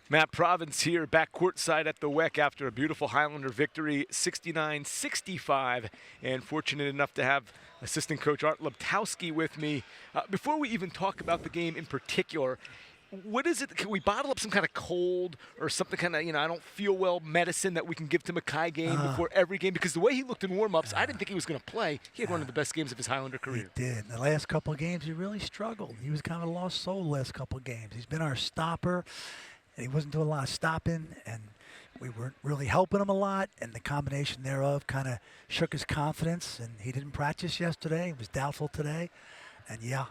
Matt Provence here, back courtside at the WEC after a beautiful Highlander victory, 69-65, and fortunate enough to have Assistant Coach Art Luptowski with me. Before we even talk about the game in particular, what is it? Can we bottle up some kind of cold or something kind of, I don't feel well medicine that we can give to Mekhi Gray before every game? Because the way he looked in warm-ups, I didn't think he was going to play. He had one of the best games of his Highlander career. He did. In the last couple of games, he really struggled. He was kind of a lost soul the last couple of games. He's been our stopper. And he wasn't doing a lot of stopping, and we weren't really helping him a lot, and the combination thereof kind of shook his confidence, and he didn't practice yesterday. He was doubtful today. And, yeah,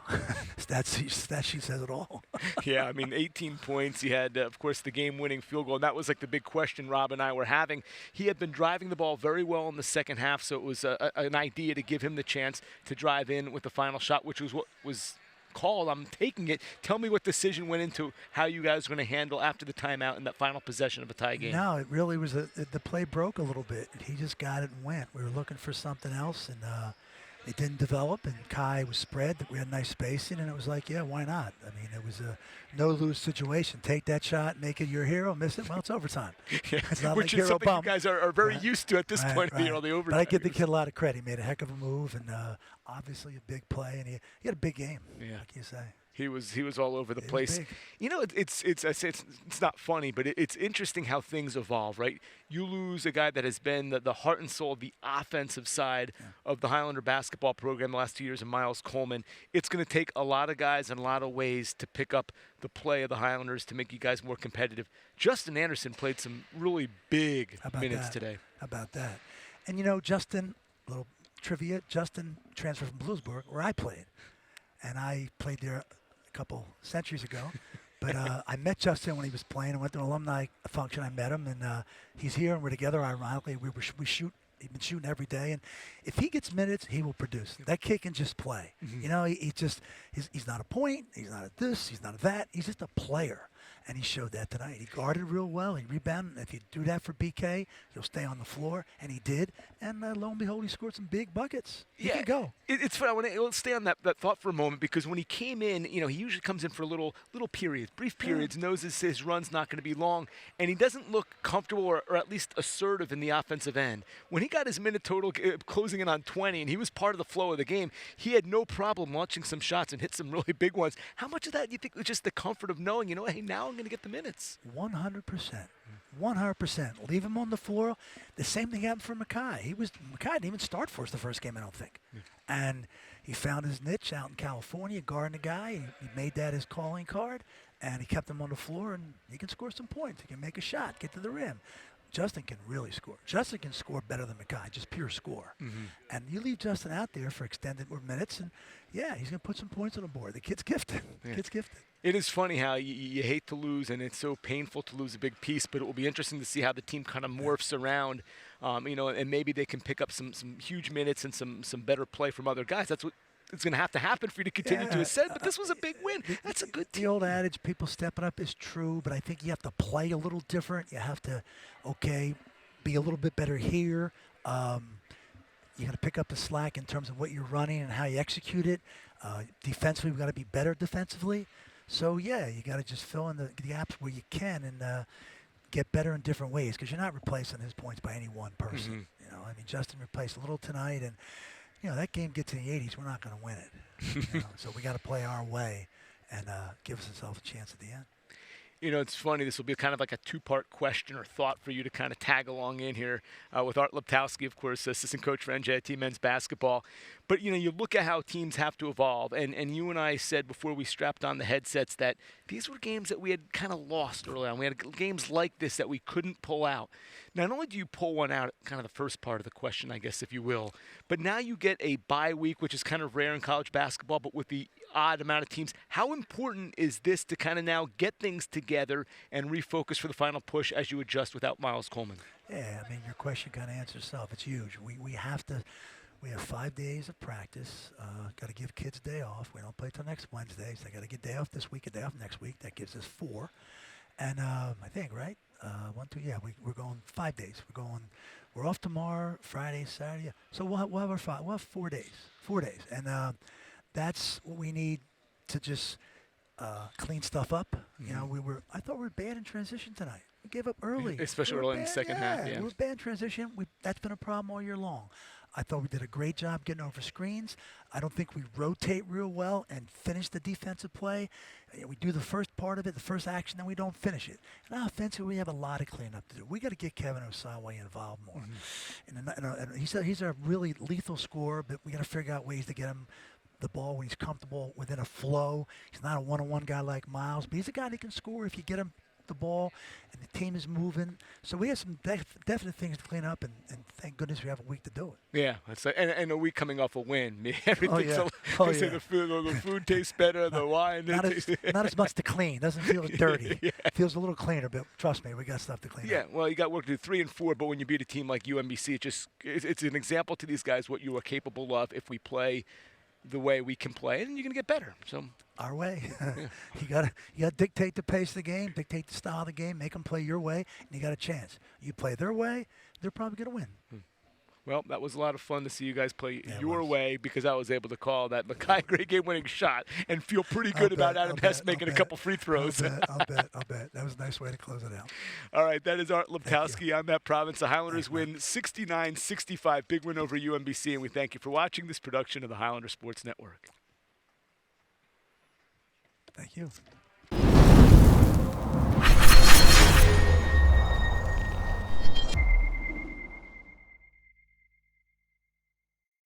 stat sheet says it all. Yeah, I mean, 18 points. He had, of course, the game-winning field goal, and that was like the big question Rob and I were having. He had been driving the ball very well in the second half, so it was an idea to give him the chance to drive in with the final shot, which was what was called. I'm taking it. Tell me what decision went into how you guys were going to handle after the timeout and that final possession of a tie game. No, it really was the play broke a little bit. He just got it and went. We were looking for something else, and it didn't develop, and Kai was spread. We had nice spacing, and it was like, yeah, why not? I mean, it was a no-lose situation. Take that shot, make it your hero, miss it, well, it's overtime. Yeah. It's not Which like is something bump. you guys are very used to at this point of the year, all the overtime. But I give the kid a lot of credit. He made a heck of a move, and obviously a big play, and he had a big game, like you say. He was all over the place. You know, it's not funny, but it's interesting how things evolve, right? You lose a guy that has been the heart and soul of the offensive side of the Highlander basketball program the last 2 years, in Miles Coleman. It's going to take a lot of guys in a lot of ways to pick up the play of the Highlanders to make you guys more competitive. Justin Anderson played some really big minutes today. How about that? And, Justin, little trivia, Justin transferred from Bluesburg, where I played. And I played there couple centuries ago, but I met Justin when he was playing. I went to an alumni function. I met him, and he's here, and we're together. Ironically, we shoot. He's been shooting every day, and if he gets minutes, he will produce. That kid can just play. He's not a point. He's not a this. He's not a that. He's just a player, and he showed that tonight. He guarded real well. He rebounded. If you do that for BK, he'll stay on the floor, and he did. And lo and behold, he scored some big buckets. He can go. It's fun. Let's stay on that thought for a moment, because when he came in, he usually comes in for little periods, brief periods, knows his run's not going to be long, and he doesn't look comfortable or at least assertive in the offensive end. When he got his minute total closing in on 20, and he was part of the flow of the game, he had no problem launching some shots and hit some really big ones. How much of that do you think was just the comfort of knowing, hey, now I'm going to get the minutes? 100%. 100%. Leave him on the floor. The same thing happened for Mekhi. Mekhi didn't even start for us the first game, I don't think. And he found his niche out in California, guarding a guy. He made that his calling card, and he kept him on the floor, and he can score some points. He can make a shot, get to the rim. Justin can really score. Justin can score better than Mekhi, just pure score. And you leave Justin out there for extended minutes, and, he's going to put some points on the board. The kid's gifted. Kid's gifted. It is funny how you hate to lose, and it's so painful to lose a big piece, but it will be interesting to see how the team kind of morphs around, and maybe they can pick up some huge minutes and some better play from other guys. That's what it's going to have to happen for you to continue to ascend, but this was a big win. That's a good team. The old adage, people stepping up, is true, but I think you have to play a little different. You have to, be a little bit better here. You got to pick up the slack in terms of what you're running and how you execute it. Defensively, we've got to be better defensively. So, you got to just fill in the gaps where you can and get better in different ways, because you're not replacing his points by any one person. Justin replaced a little tonight, and that game gets in the 80s, we're not going to win it. So we got to play our way and give ourselves a chance at the end. It's funny. This will be kind of like a two-part question or thought for you to kind of tag along in here with Art Luptowski, of course, assistant coach for NJIT men's basketball. But, you look at how teams have to evolve. And you and I said before we strapped on the headsets that these were games that we had kind of lost early on. We had games like this that we couldn't pull out. Not only do you pull one out, kind of the first part of the question, I guess, if you will, but now you get a bye week, which is kind of rare in college basketball, but with the odd amount of teams. How important is this to kind of now get things together and refocus for the final push as you adjust without Miles Coleman? Yeah, your question kind of answers itself. It's huge. We have 5 days of practice. Got to give kids a day off. We don't play till next Wednesday, so I got to get a day off this week, a day off next week. That gives us 4. And I think, right? 1, 2, we're going 5 days. We're off tomorrow, Friday, Saturday. Yeah. So we'll have 4 days. 4 days. And that's what we need to just clean stuff up. You know, I thought we were bad in transition tonight. We gave up early. Especially early in the second half, yeah. We were bad in transition. That's been a problem all year long. I thought we did a great job getting over screens. I don't think we rotate real well and finish the defensive play. We do the first part of it, the first action, then we don't finish it. And offensively, we have a lot of cleanup to do. We got to get Kevin Osawe involved more. And he's a really lethal scorer, but we got to figure out ways to get him the ball when he's comfortable within a flow. He's not a one-on-one guy like Miles, but he's a guy that can score if you get him the ball and the team is moving. So we have some definite things to clean up, and thank goodness we have a week to do it. Yeah, and a week coming off a win. Everything's the food tastes better, the wine. Not as much to clean. Doesn't feel as dirty. It feels a little cleaner, but trust me, we got stuff to clean up. Yeah, well, you got work to do. 3 and 4, but when you beat a team like UMBC, it's an example to these guys what you are capable of if we play the way we can play, and you're going to get better. So our way. You got to dictate the pace of the game, dictate the style of the game, make them play your way, and you got a chance. You play their way, they're probably going to win. Well, that was a lot of fun to see you guys play your way, because I was able to call that Mekhi Gray game-winning shot and feel pretty good about Adam Hess making a couple free throws. I'll bet. That was a nice way to close it out. All right, that is Art Luptowski. I'm Matt Provence. The Highlanders win 69-65, big win over UMBC, and we thank you for watching this production of the Highlander Sports Network. Thank you.